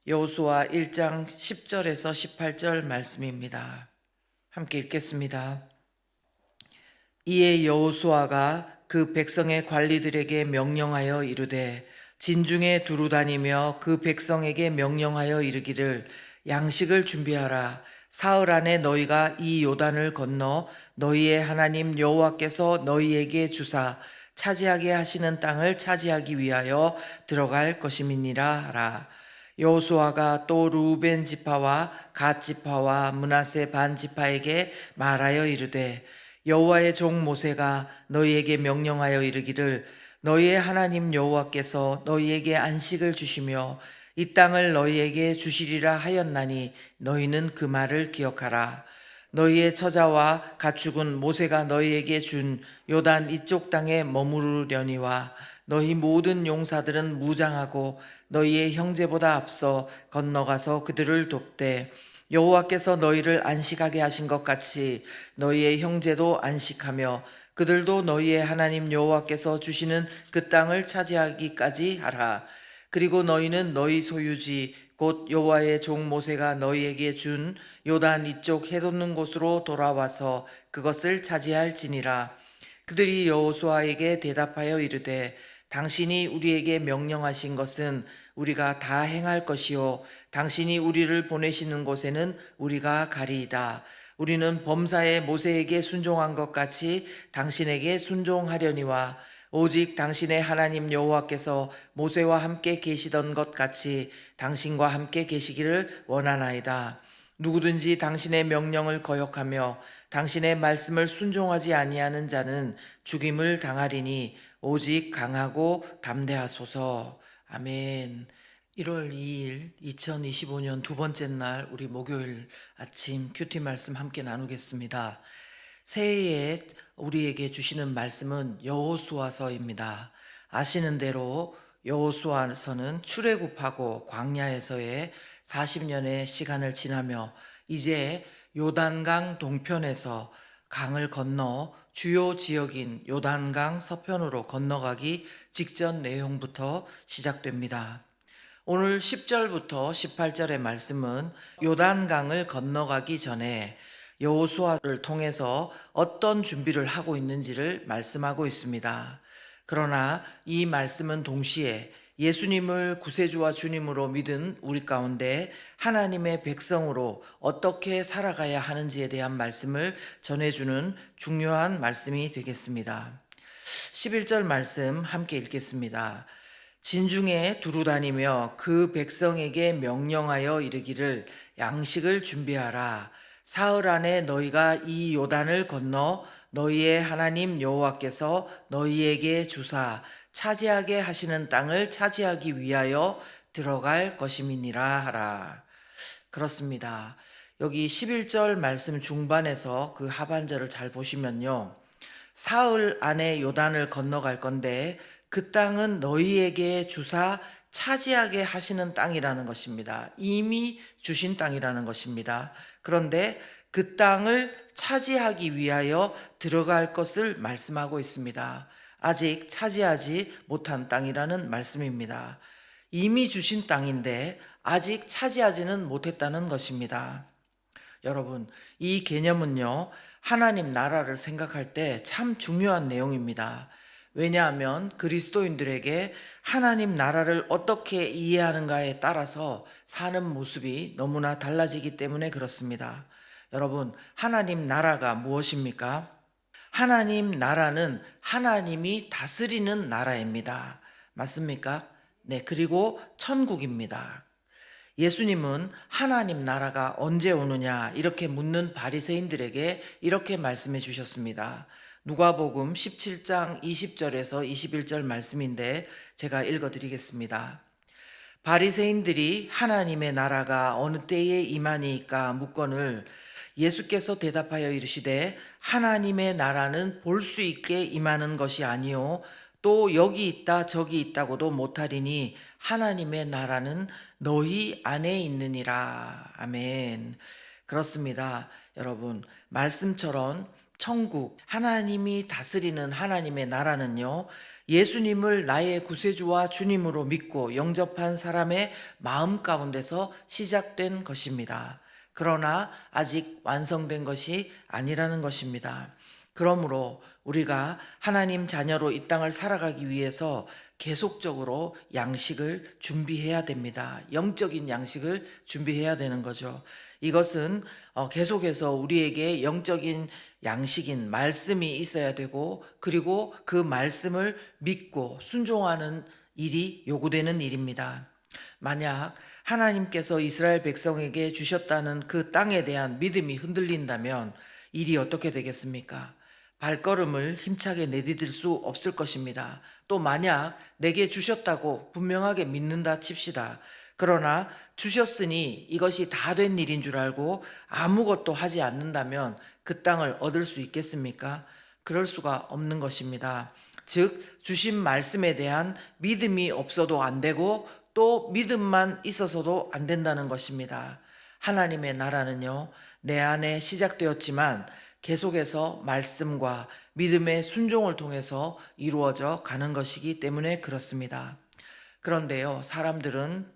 여호수아 1장 10절에서 18절 말씀입니다. 함께 읽겠습니다. 이에 여호수아가 그 백성의 관리들에게 명령하여 이르되 진중에 두루 다니며 그 백성에게 명령하여 이르기를 양식을 준비하라. 사흘 안에 너희가 이 요단을 건너 너희의 하나님 여호와께서 너희에게 주사 차지하게 하시는 땅을 차지하기 위하여 들어갈 것임이니라 하라. 여호수아가 또 루벤 지파와 갓 지파와 므낫세 반 지파에게 말하여 이르되 여호와의 종 모세가 너희에게 명령하여 이르기를 너희의 하나님 여호와께서 너희에게 안식을 주시며 이 땅을 너희에게 주시리라 하였나니 너희는 그 말을 기억하라. 너희의 처자와 가축은 모세가 너희에게 준 요단 이쪽 땅에 머무르려니와 너희 모든 용사들은 무장하고 너희의 형제보다 앞서 건너가서 그들을 돕되 여호와께서 너희를 안식하게 하신 것 같이 너희의 형제도 안식하며 그들도 너희의 하나님 여호와께서 주시는 그 땅을 차지하기까지 하라. 그리고 너희는 너희 소유지 곧 여호와의 종 모세가 너희에게 준 요단 이쪽 해 돋는 곳으로 돌아와서 그것을 차지할지니라. 그들이 여호수아에게 대답하여 이르되 당신이 우리에게 명령하신 것은 우리가 다 행할 것이요 당신이 우리를 보내시는 곳에는 우리가 가리이다. 우리는 범사에 모세에게 순종한 것 같이 당신에게 순종하려니와 오직 당신의 하나님 여호와께서 모세와 함께 계시던 것 같이 당신과 함께 계시기를 원하나이다. 누구든지 당신의 명령을 거역하며 당신의 말씀을 순종하지 아니하는 자는 죽임을 당하리니 오직 강하고 담대하소서. 아멘. 1월 2일 2025년 두 번째 날 우리 목요일 아침 큐티 말씀 함께 나누겠습니다. 새해에 우리에게 주시는 말씀은 여호수아서입니다. 아시는 대로 여호수아서는 출애굽하고 광야에서의 40년의 시간을 지나며 이제 요단강 동편에서 강을 건너 주요 지역인 요단강 서편으로 건너가기 직전 내용부터 시작됩니다. 오늘 10절부터 18절의 말씀은 요단강을 건너가기 전에 여호수아를 통해서 어떤 준비를 하고 있는지를 말씀하고 있습니다. 그러나 이 말씀은 동시에 예수님을 구세주와 주님으로 믿은 우리 가운데 하나님의 백성으로 어떻게 살아가야 하는지에 대한 말씀을 전해주는 중요한 말씀이 되겠습니다. 11절 말씀 함께 읽겠습니다. 진중에 두루 다니며 그 백성에게 명령하여 이르기를 양식을 준비하라. 사흘 안에 너희가 이 요단을 건너 너희의 하나님 여호와께서 너희에게 주사 차지하게 하시는 땅을 차지하기 위하여 들어갈 것임이니라 하라. 그렇습니다. 여기 11절 말씀 중반에서 그 하반절을 잘 보시면요. 사흘 안에 요단을 건너갈 건데 그 땅은 너희에게 주사 차지하게 하시는 땅이라는 것입니다. 이미 주신 땅이라는 것입니다. 그런데 그 땅을 차지하기 위하여 들어갈 것을 말씀하고 있습니다. 아직 차지하지 못한 땅이라는 말씀입니다. 이미 주신 땅인데 아직 차지하지는 못했다는 것입니다. 여러분, 이 개념은요, 하나님 나라를 생각할 때 참 중요한 내용입니다. 왜냐하면 그리스도인들에게 하나님 나라를 어떻게 이해하는가에 따라서 사는 모습이 너무나 달라지기 때문에 그렇습니다. 여러분, 하나님 나라가 무엇입니까? 하나님 나라는 하나님이 다스리는 나라입니다. 맞습니까? 네, 그리고 천국입니다. 예수님은 하나님 나라가 언제 오느냐 이렇게 묻는 바리새인들에게 이렇게 말씀해 주셨습니다. 누가복음 17장 20절에서 21절 말씀인데 제가 읽어 드리겠습니다. 바리새인들이 하나님의 나라가 어느 때에 임하니까 묻거늘 예수께서 대답하여 이르시되 하나님의 나라는 볼 수 있게 임하는 것이 아니요 또 여기 있다 저기 있다고도 못하리니 하나님의 나라는 너희 안에 있느니라. 아멘. 그렇습니다. 여러분, 말씀처럼 천국, 하나님이 다스리는 하나님의 나라는요, 예수님을 나의 구세주와 주님으로 믿고 영접한 사람의 마음 가운데서 시작된 것입니다. 그러나 아직 완성된 것이 아니라는 것입니다. 그러므로 우리가 하나님 자녀로 이 땅을 살아가기 위해서 계속적으로 양식을 준비해야 됩니다. 영적인 양식을 준비해야 되는 거죠. 이것은 계속해서 우리에게 영적인 양식인 말씀이 있어야 되고, 그리고 그 말씀을 믿고 순종하는 일이 요구되는 일입니다. 만약 하나님께서 이스라엘 백성에게 주셨다는 그 땅에 대한 믿음이 흔들린다면 일이 어떻게 되겠습니까? 발걸음을 힘차게 내디딜 수 없을 것입니다. 또 만약 내게 주셨다고 분명하게 믿는다 칩시다. 그러나 주셨으니 이것이 다 된 일인 줄 알고 아무것도 하지 않는다면 그 땅을 얻을 수 있겠습니까? 그럴 수가 없는 것입니다. 즉, 주신 말씀에 대한 믿음이 없어도 안 되고 또 믿음만 있어서도 안 된다는 것입니다. 하나님의 나라는요, 내 안에 시작되었지만 계속해서 말씀과 믿음의 순종을 통해서 이루어져 가는 것이기 때문에 그렇습니다. 그런데요, 사람들은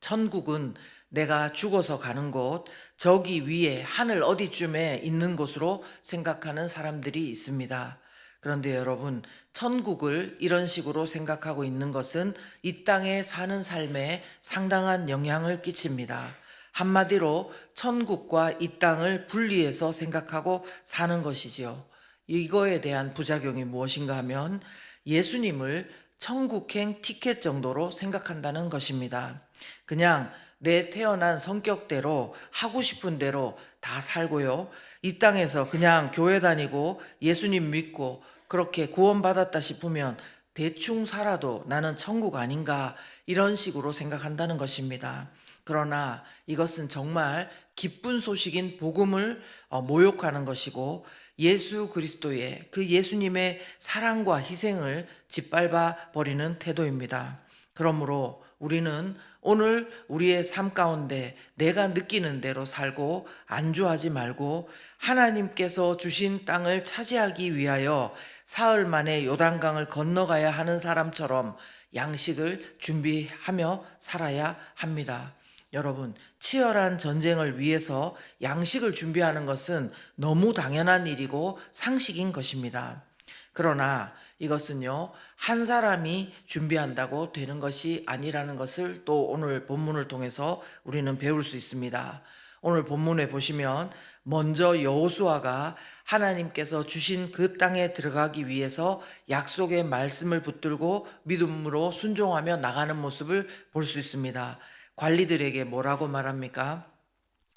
천국은 내가 죽어서 가는 곳, 저기 위에 하늘 어디쯤에 있는 곳으로 생각하는 사람들이 있습니다. 그런데 여러분, 천국을 이런 식으로 생각하고 있는 것은 이 땅에 사는 삶에 상당한 영향을 끼칩니다. 한마디로 천국과 이 땅을 분리해서 생각하고 사는 것이지요. 이거에 대한 부작용이 무엇인가 하면 예수님을 천국행 티켓 정도로 생각한다는 것입니다. 그냥 내 태어난 성격대로 하고 싶은 대로 다 살고요. 이 땅에서 그냥 교회 다니고 예수님 믿고 그렇게 구원받았다 싶으면 대충 살아도 나는 천국 아닌가, 이런 식으로 생각한다는 것입니다. 그러나 이것은 정말 기쁜 소식인 복음을 모욕하는 것이고, 예수 그리스도의 그 예수님의 사랑과 희생을 짓밟아 버리는 태도입니다. 그러므로 우리는 오늘 우리의 삶 가운데 내가 느끼는 대로 살고 안주하지 말고 하나님께서 주신 땅을 차지하기 위하여 사흘 만에 요단강을 건너가야 하는 사람처럼 양식을 준비하며 살아야 합니다. 여러분, 치열한 전쟁을 위해서 양식을 준비하는 것은 너무 당연한 일이고 상식인 것입니다. 그러나 이것은요, 한 사람이 준비한다고 되는 것이 아니라는 것을 또 오늘 본문을 통해서 우리는 배울 수 있습니다. 오늘 본문에 보시면 먼저 여호수아가 하나님께서 주신 그 땅에 들어가기 위해서 약속의 말씀을 붙들고 믿음으로 순종하며 나가는 모습을 볼 수 있습니다. 관리들에게 뭐라고 말합니까?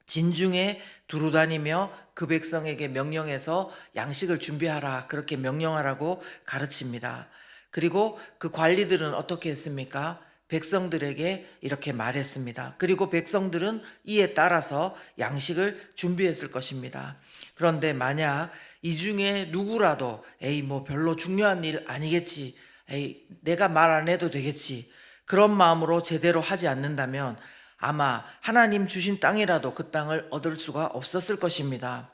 진중에 두루 다니며 그 백성에게 명령해서 양식을 준비하라, 그렇게 명령하라고 가르칩니다. 그리고 그 관리들은 어떻게 했습니까? 백성들에게 이렇게 말했습니다. 그리고 백성들은 이에 따라서 양식을 준비했을 것입니다. 그런데 만약 이 중에 누구라도 에이 뭐 별로 중요한 일 아니겠지, 에이 내가 말 안 해도 되겠지, 그런 마음으로 제대로 하지 않는다면 아마 하나님 주신 땅이라도 그 땅을 얻을 수가 없었을 것입니다.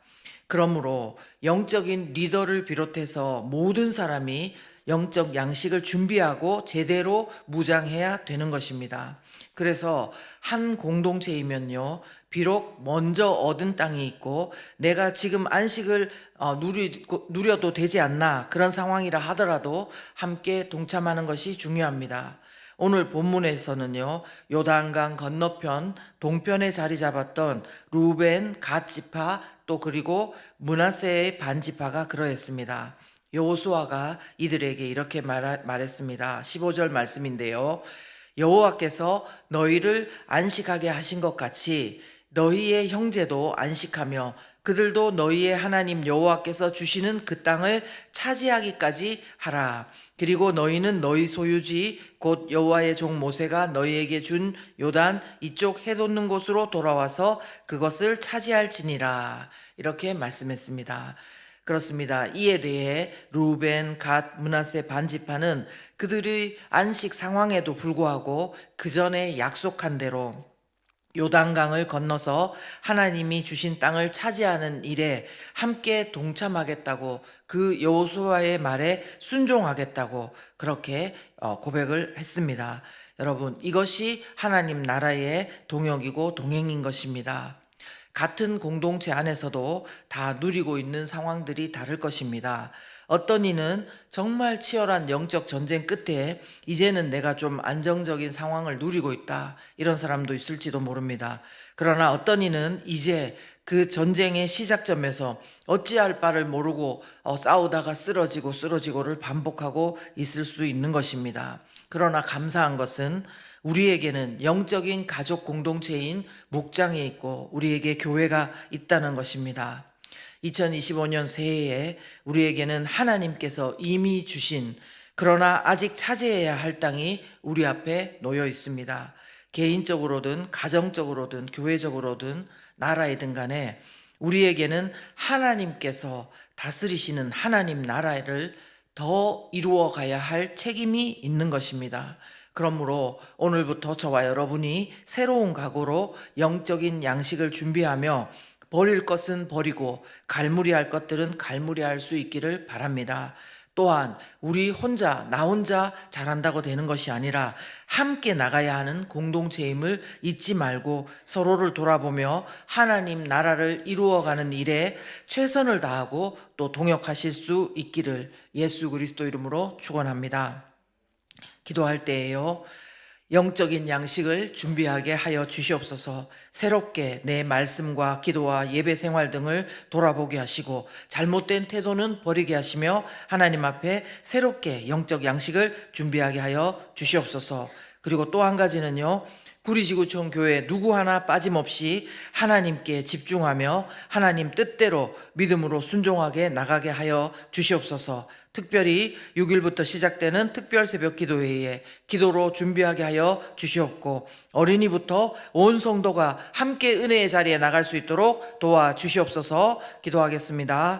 그러므로 영적인 리더를 비롯해서 모든 사람이 영적 양식을 준비하고 제대로 무장해야 되는 것입니다. 그래서 한 공동체이면요, 비록 먼저 얻은 땅이 있고 내가 지금 안식을 누려도 되지 않나, 그런 상황이라 하더라도 함께 동참하는 것이 중요합니다. 오늘 본문에서는요, 요단강 건너편 동편에 자리 잡았던 루벤, 갓 지파, 또 그리고 므낫세의 반 지파가 그러했습니다. 여호수아가 이들에게 이렇게 말했습니다. 15절 말씀인데요, 여호와께서 너희를 안식하게 하신 것 같이 너희의 형제도 안식하며 그들도 너희의 하나님 여호와께서 주시는 그 땅을 차지하기까지 하라. 그리고 너희는 너희 소유지 곧 여호와의 종 모세가 너희에게 준 요단 이쪽 해 돋는 곳으로 돌아와서 그것을 차지할지니라. 이렇게 말씀했습니다. 그렇습니다. 이에 대해 루벤, 갓, 므낫세 반지파는 그들의 안식 상황에도 불구하고 그 전에 약속한 대로 요단강을 건너서 하나님이 주신 땅을 차지하는 일에 함께 동참하겠다고, 그 여호수아의 말에 순종하겠다고 그렇게 고백을 했습니다. 여러분, 이것이 하나님 나라의 동역이고 동행인 것입니다. 같은 공동체 안에서도 다 누리고 있는 상황들이 다를 것입니다. 어떤 이는 정말 치열한 영적 전쟁 끝에 이제는 내가 좀 안정적인 상황을 누리고 있다, 이런 사람도 있을지도 모릅니다. 그러나 어떤 이는 이제 그 전쟁의 시작점에서 어찌할 바를 모르고 싸우다가 쓰러지고를 반복하고 있을 수 있는 것입니다. 그러나 감사한 것은 우리에게는 영적인 가족 공동체인 목장이 있고 우리에게 교회가 있다는 것입니다. 2025년 새해에 우리에게는 하나님께서 이미 주신, 그러나 아직 차지해야 할 땅이 우리 앞에 놓여 있습니다. 개인적으로든 가정적으로든 교회적으로든 나라이든 간에 우리에게는 하나님께서 다스리시는 하나님 나라를 더 이루어 가야 할 책임이 있는 것입니다. 그러므로 오늘부터 저와 여러분이 새로운 각오로 영적인 양식을 준비하며 버릴 것은 버리고 갈무리할 것들은 갈무리할 수 있기를 바랍니다. 또한 우리 혼자, 나 혼자 잘한다고 되는 것이 아니라 함께 나가야 하는 공동체임을 잊지 말고 서로를 돌아보며 하나님 나라를 이루어가는 일에 최선을 다하고 또 동역하실 수 있기를 예수 그리스도 이름으로 축원합니다. 기도할 때에요, 영적인 양식을 준비하게 하여 주시옵소서. 새롭게 내 말씀과 기도와 예배 생활 등을 돌아보게 하시고 잘못된 태도는 버리게 하시며 하나님 앞에 새롭게 영적 양식을 준비하게 하여 주시옵소서. 그리고 또 한 가지는요, 구리지구촌 교회 누구 하나 빠짐없이 하나님께 집중하며 하나님 뜻대로 믿음으로 순종하게 나가게 하여 주시옵소서. 특별히 6일부터 시작되는 특별 새벽 기도회에 기도로 준비하게 하여 주시옵고, 어린이부터 온 성도가 함께 은혜의 자리에 나갈 수 있도록 도와주시옵소서. 기도하겠습니다.